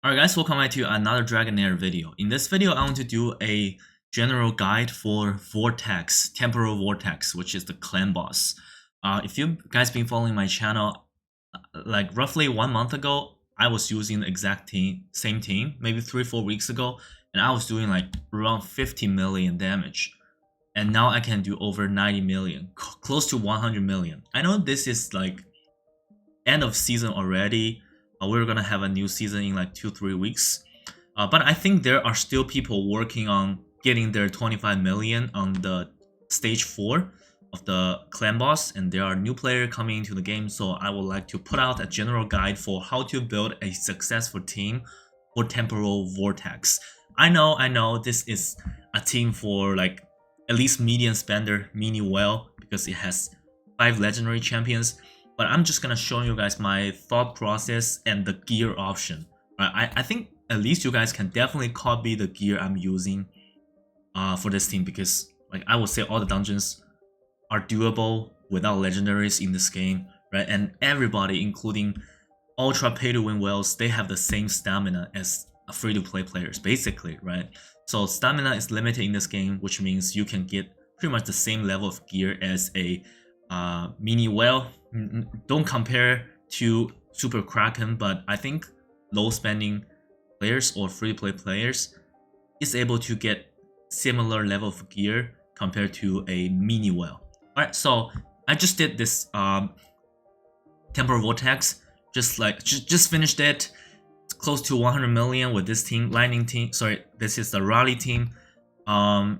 Alright guys, welcome back to another Dragonheir video. In this video, I want to do a general guide for Vortex, Temporal Vortex, which is the clan boss. If you guys been following my channel, like roughly 1 month ago, I was using the exact same team, maybe 3-4 weeks ago, and I was doing like around 50 million damage. And now I can do over 90 million, close to 100 million. I know this is like end of season already. We're gonna have a new season in like 2-3 weeks, but I think there are still people working on getting their 25 million on the stage 4 of the clan boss, and there are new players coming into the game, so I would like to put out a general guide for how to build a successful team for Temporal Vortex. I know this is a team for like at least medium spender, mini well, because it has 5 legendary champions. But I'm just gonna show you guys my thought process and the gear option. I think at least you guys can definitely copy the gear I'm using for this team, because like I would say all the dungeons are doable without legendaries in this game, right? And everybody, including ultra pay to win whales, they have the same stamina as free to play players, basically, right? So stamina is limited in this game, which means you can get pretty much the same level of gear as a mini whale. Don't compare to Super Kraken, but I think low spending players or free to play players is able to get similar level of gear compared to a mini whale. Alright, so I just did this Temporal Vortex, just finished it. It's close to 100 million with this team, Lightning team. Sorry, this is the Raleigh team. And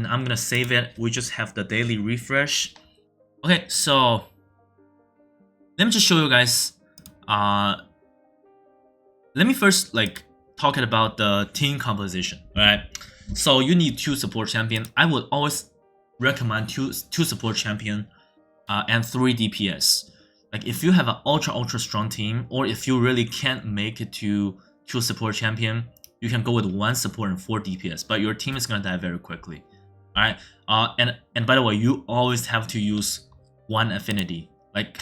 I'm gonna save it. We just have the daily refresh. Okay, so let me just show you guys. Let me first like talk about the team composition. Right, so you need 2 support champion. I would always recommend two support champion and 3 DPS. Like if you have an ultra strong team, or if you really can't make it to 2 support champion, you can go with 1 support and 4 DPS. But your team is gonna die very quickly. All right, and by the way, you always have to use 1 affinity. Like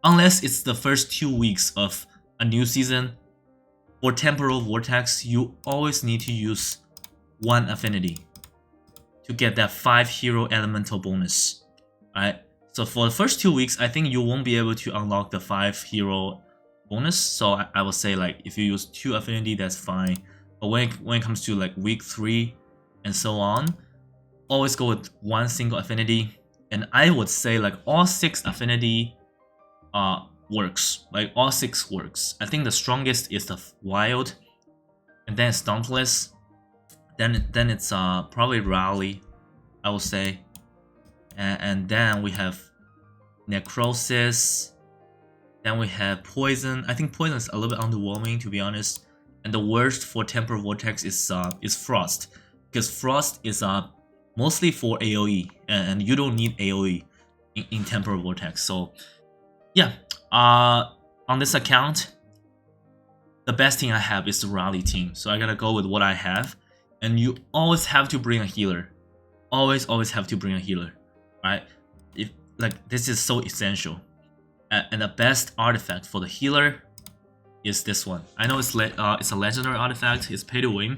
unless it's the first 2 weeks of a new season, for Temporal Vortex, you always need to use 1 affinity to get that 5 hero elemental bonus. Alright, so for the first 2 weeks, I think you won't be able to unlock the 5 hero bonus. So I would say like if you use 2 affinity, that's fine. But when it comes to like week 3 and so on, always go with 1 single affinity. And I would say like all 6 affinity works. Like all 6 works. I think the strongest is the wild, and then it's dauntless. Then it's probably Raleigh, I would say. And then we have necrosis. Then we have poison. I think poison is a little bit underwhelming, to be honest. And the worst for Temporal Vortex is frost, because frost is mostly for AoE, and you don't need AoE in Temporal Vortex. So yeah, on this account, the best thing I have is the Raleigh team. So I gotta go with what I have. And you always have to bring a healer. Always have to bring a healer, right? If like this is so essential. And the best artifact for the healer is this one. I know it's a legendary artifact. It's pay to win.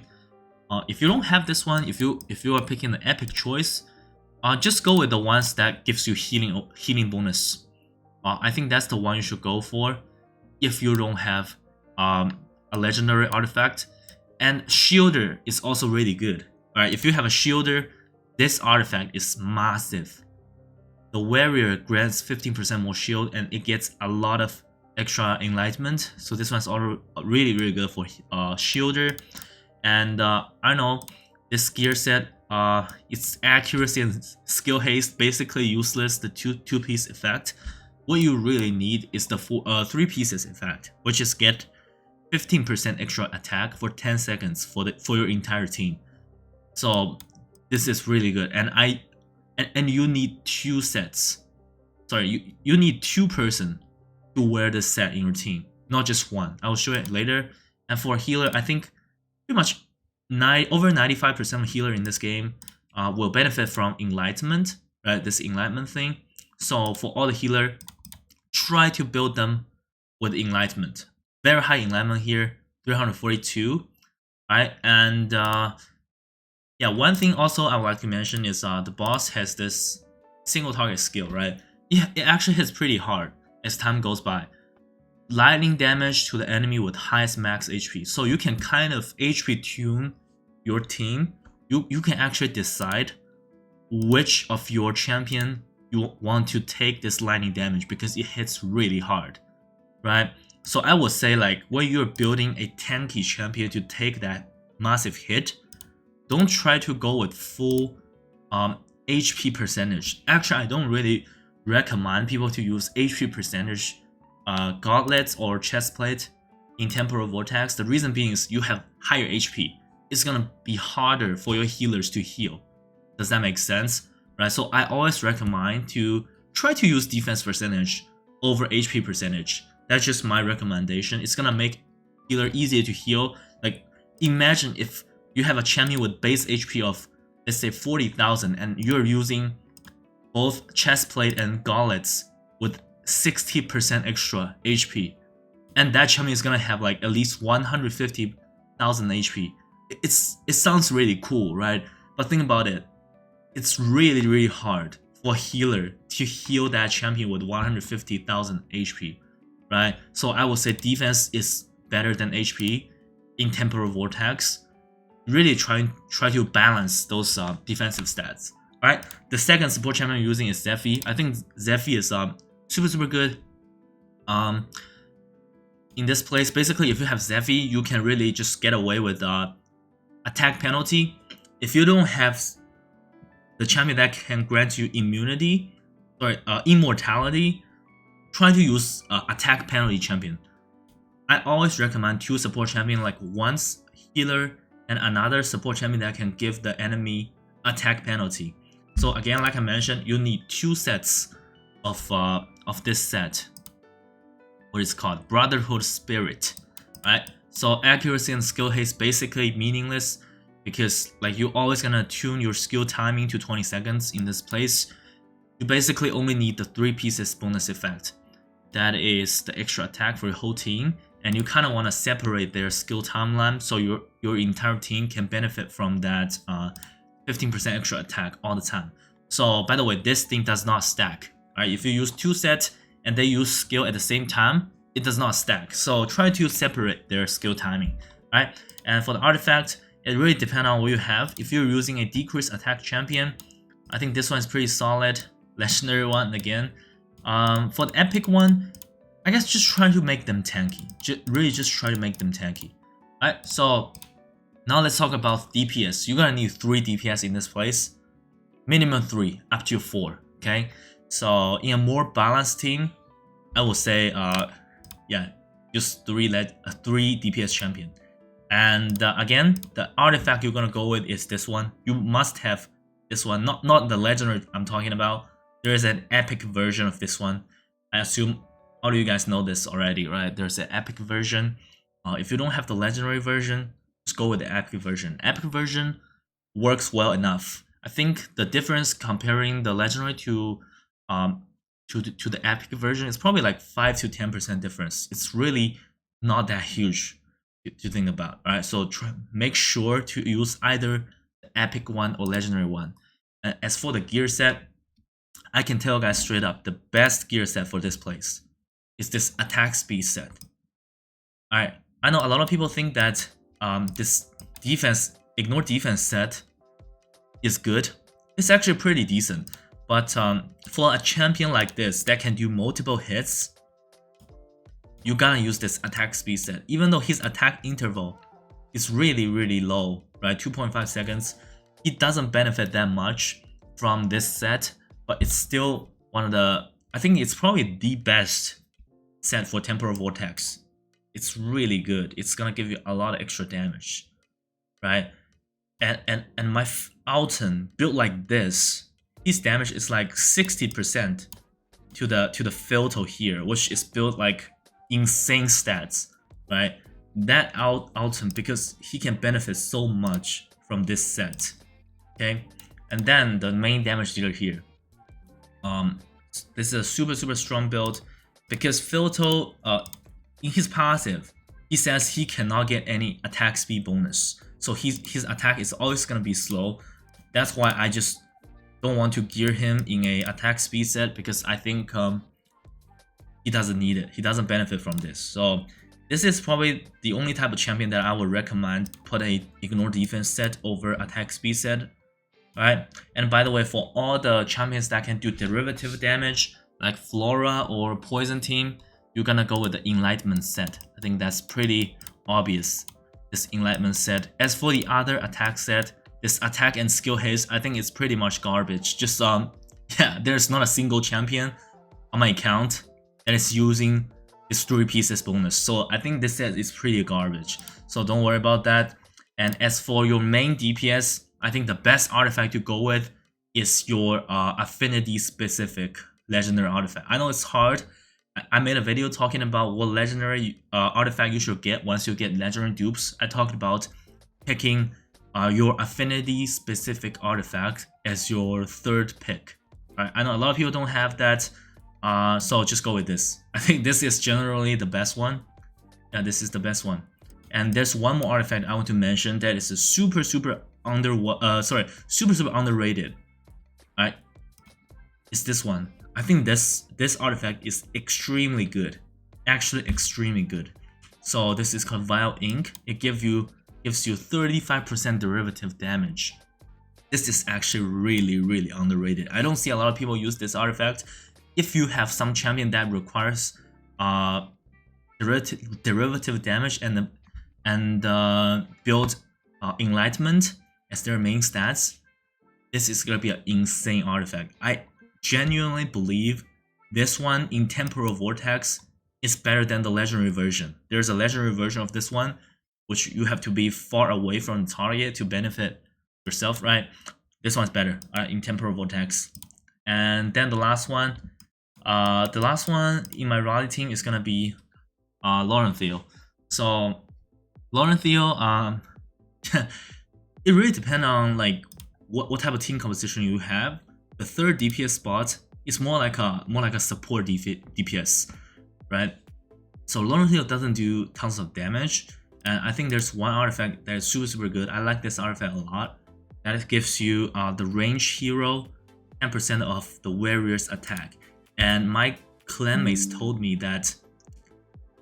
If you don't have this one, if you are picking the epic choice, just go with the ones that gives you healing bonus. I think that's the one you should go for if you don't have a legendary artifact. And shielder is also really good. Alright, if you have a shielder, this artifact is massive. The warrior grants 15% more shield, and it gets a lot of extra enlightenment. So this one's all really good for shielder. And I know this gear set, its accuracy and skill haste basically useless. The two piece effect. What you really need is the 3 pieces effect, which is get 15% extra attack for 10 seconds for your entire team. So this is really good, and you need 2 sets. Sorry, you need 2 person to wear this set in your team, not just 1. I will show it later. And for a healer, I think pretty much over 95% of healer in this game will benefit from enlightenment, right? This enlightenment thing. So for all the healer, try to build them with enlightenment. Very high enlightenment here, 342, right? And yeah, one thing also I would like to mention is the boss has this single target skill, right? Yeah, it actually hits pretty hard as time goes by. Lightning damage to the enemy with highest max HP. So you can kind of HP tune your team. You can actually decide which of your champion you want to take this lightning damage because it hits really hard, right? So I would say like when you're building a tanky champion to take that massive hit, don't try to go with full HP percentage. Actually, I don't really recommend people to use HP percentage gauntlets or chest plate in Temporal Vortex. The reason being is you have higher HP. It's gonna be harder for your healers to heal. Does that make sense? Right? So I always recommend to try to use defense percentage over HP percentage. That's just my recommendation. It's gonna make healer easier to heal. Like imagine if you have a champion with base HP of let's say 40,000 and you're using both chest plate and gauntlets with 60% extra HP, and that champion is gonna have like at least 150,000 HP. It sounds really cool, right? But think about it. It's really hard for a healer to heal that champion with 150,000 HP, right? So I would say defense is better than HP in Temporal Vortex. Really try to balance those defensive stats. Alright, the second support champion I'm using is Zephy. I think Zephy is super good. In this place, basically if you have Zephy, you can really just get away with attack penalty. If you don't have the champion that can grant you immunity, immortality, try to use attack penalty champion. I always recommend two support champion, like one healer and another support champion that can give the enemy attack penalty. So again, like I mentioned, you need two sets of this set. What is called Brotherhood Spirit, right? So accuracy and skill haste basically meaningless because like you're always gonna tune your skill timing to 20 seconds in this place. You basically only need the 3 pieces bonus effect. That is the extra attack for your whole team, and you kind of want to separate their skill timeline so your entire team can benefit from that 15% extra attack all the time. So by the way, this thing does not stack. Right? If you use 2 sets and they use skill at the same time, it does not stack. So try to separate their skill timing. Right? And for the artifact, it really depends on what you have. If you're using a decreased attack champion, I think this one is pretty solid. Legendary one again. For the epic one, I guess just try to make them tanky. Really just try to make them tanky. Alright, so now let's talk about DPS. You're gonna need 3 DPS in this place. Minimum 3, up to 4. Okay? So in a more balanced team, I would say yeah, just 3 DPS champion. And again, the artifact you're gonna go with is this one. You must have this one, not the legendary I'm talking about. There is an epic version of this one. I assume all of you guys know this already, right? There's an epic version. If you don't have the legendary version, just go with the epic version. Epic version works well enough. I think the difference comparing the legendary to the epic version is probably like 5 to 10% difference. It's really not that huge to think about, right? So make sure to use either the epic one or legendary one. And as for the gear set, I can tell you guys straight up, the best gear set for this place is this attack speed set. Alright, I know a lot of people think that this ignore defense set is good. It's actually pretty decent. But for a champion like this that can do multiple hits, you gotta use this attack speed set. Even though his attack interval is really low, right? 2.5 seconds. It doesn't benefit that much from this set, but it's still one of the, I think it's probably the best set for Temporal Vortex. It's really good. It's gonna give you a lot of extra damage, right? And my Alton built like this, his damage is like 60% to the filter here, which is built like insane stats, right? That Alton, because he can benefit so much from this set. Okay, and then the main damage dealer here. This is a super strong build because Filto in his passive, he says he cannot get any attack speed bonus. So his attack is always gonna be slow. That's why I just don't want to gear him in a attack speed set, because I think he doesn't need it. He doesn't benefit from this. So this is probably the only type of champion that I would recommend put a ignore defense set over attack speed set. Right? And by the way, for all the champions that can do derivative damage, like Flora or Poison Team, you're gonna go with the Enlightenment set. I think that's pretty obvious, this Enlightenment set. As for the other attack set, this attack and skill haste, I think it's pretty much garbage. Just yeah, there's not a single champion on my account that is using this 3 pieces bonus. So I think this set is pretty garbage. So don't worry about that. And as for your main DPS, I think the best artifact to go with is your affinity specific legendary artifact. I know it's hard. I made a video talking about what legendary artifact you should get once you get legendary dupes. I talked about picking your affinity specific artifact as your 3rd pick. Right? I know a lot of people don't have that. So just go with this. I think this is generally the best one. Yeah, this is the best one. And there's one more artifact I want to mention that is a super underrated. Right? It's this one. I think this artifact is extremely good. Actually extremely good. So this is called Vile Ink. It gives you 35% derivative damage. This is actually really underrated. I don't see a lot of people use this artifact. If you have some champion that requires derivative damage and build Enlightenment as their main stats, this is gonna be an insane artifact. I genuinely believe this one in Temporal Vortex is better than the legendary version. There's a legendary version of this one, which you have to be far away from the target to benefit yourself, right? This one's better in Temporal Vortex. And then the last one in my rally team is gonna be Laurenthal. So Laurenthal, it really depends on like what type of team composition you have. The 3rd DPS spot is more like a support DPS, right? So Laurenthal doesn't do tons of damage, and I think there's one artifact that is super good. I like this artifact a lot. That gives you the range hero 10% of the warrior's attack. And my clanmates told me that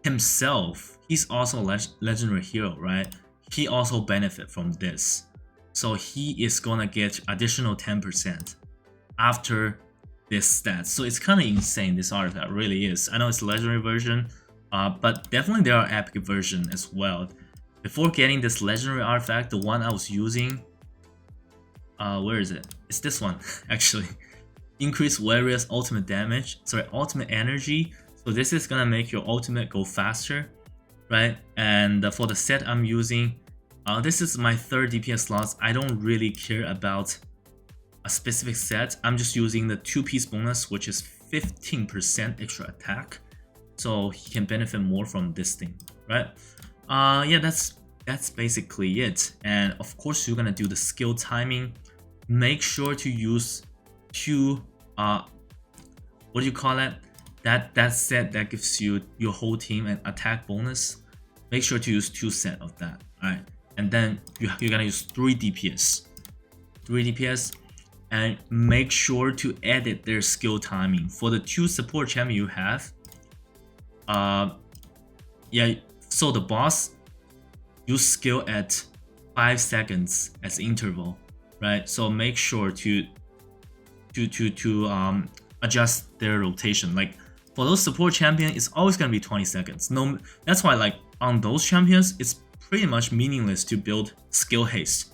himself, he's also a legendary hero, right? He also benefit from this. So he is gonna get additional 10% after this stat. So it's kind of insane, this artifact really is. I know it's a legendary version, but definitely there are epic version as well. Before getting this legendary artifact, the one I was using, where is it? It's this one actually. Increase warrior's ultimate damage, ultimate energy. So this is gonna make your ultimate go faster, right? And for the set I'm using, this is my 3rd DPS slots. I don't really care about a specific set. I'm just using the 2-piece bonus, which is 15% extra attack. So he can benefit more from this thing, right? Yeah, that's basically it. And of course, you're gonna do the skill timing. Make sure to use 2 what do you call it? That set that gives you your whole team an attack bonus. Make sure to use 2 sets of that. Alright. And then you're gonna use 3 DPS. 3 DPS. And make sure to edit their skill timing. For the 2 support champion you have, yeah, so the boss use skill at 5 seconds as interval, right? So make sure to adjust their rotation. Like for those support champion, it's always gonna be 20 seconds. No, that's why like on those champions, it's pretty much meaningless to build skill haste,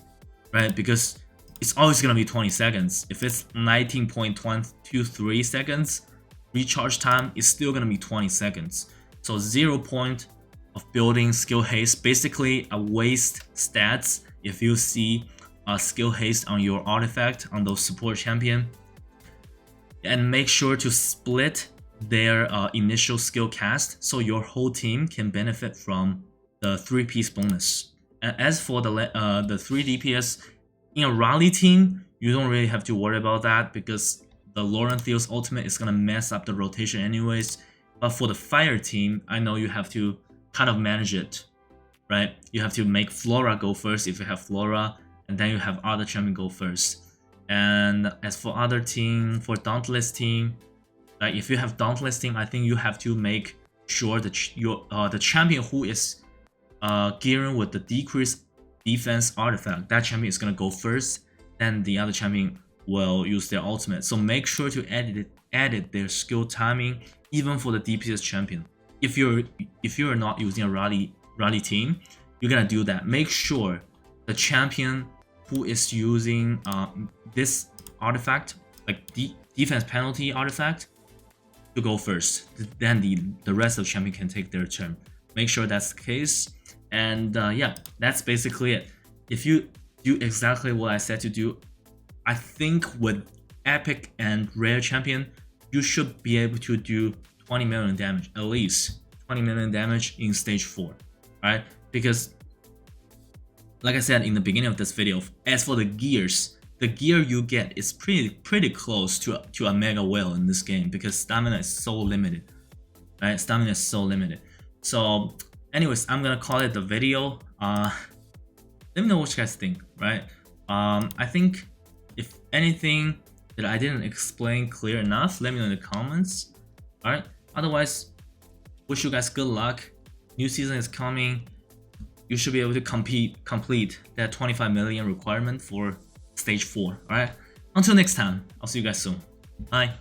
right? Because it's always gonna be 20 seconds. If it's 19.123 seconds, recharge time is still gonna be 20 seconds. So 0 point of building skill haste, basically a waste stats if you see a skill haste on your artifact on those support champion. And make sure to split their initial skill cast so your whole team can benefit from the 3-piece bonus. And as for the 3 DPS, in a rally team, you don't really have to worry about that because the Laurenthal's ultimate is gonna mess up the rotation anyways. But for the fire team, I know you have to kind of manage it, right? You have to make Flora go first if you have Flora, and then you have other champion go first. And as for other team, for Dauntless team, if you have Dauntless team, I think you have to make sure that the champion who is gearing with the decreased defense artifact, that champion is gonna go first, then the other champion will use their ultimate. So make sure to edit their skill timing even for the DPS champion. If you're not using a rally team, you're gonna do that. Make sure the champion who is using this artifact, like defense penalty artifact, to go first. Then the rest of the champion can take their turn. Make sure that's the case. And yeah, that's basically it. If you do exactly what I said to do, I think with epic and rare champion, you should be able to do 20 million damage, at least 20 million damage in stage 4, right? Because like I said in the beginning of this video, as for the gears, the gear you get is pretty close to a mega whale in this game, because stamina is so limited, right? Stamina is so limited. So anyways, I'm gonna call it the video. Let me know what you guys think, right? I think if anything that I didn't explain clear enough, let me know in the comments. Alright, otherwise, wish you guys good luck. New season is coming. You should be able to complete that 25 million requirement for stage 4. Alright, until next time, I'll see you guys soon. Bye.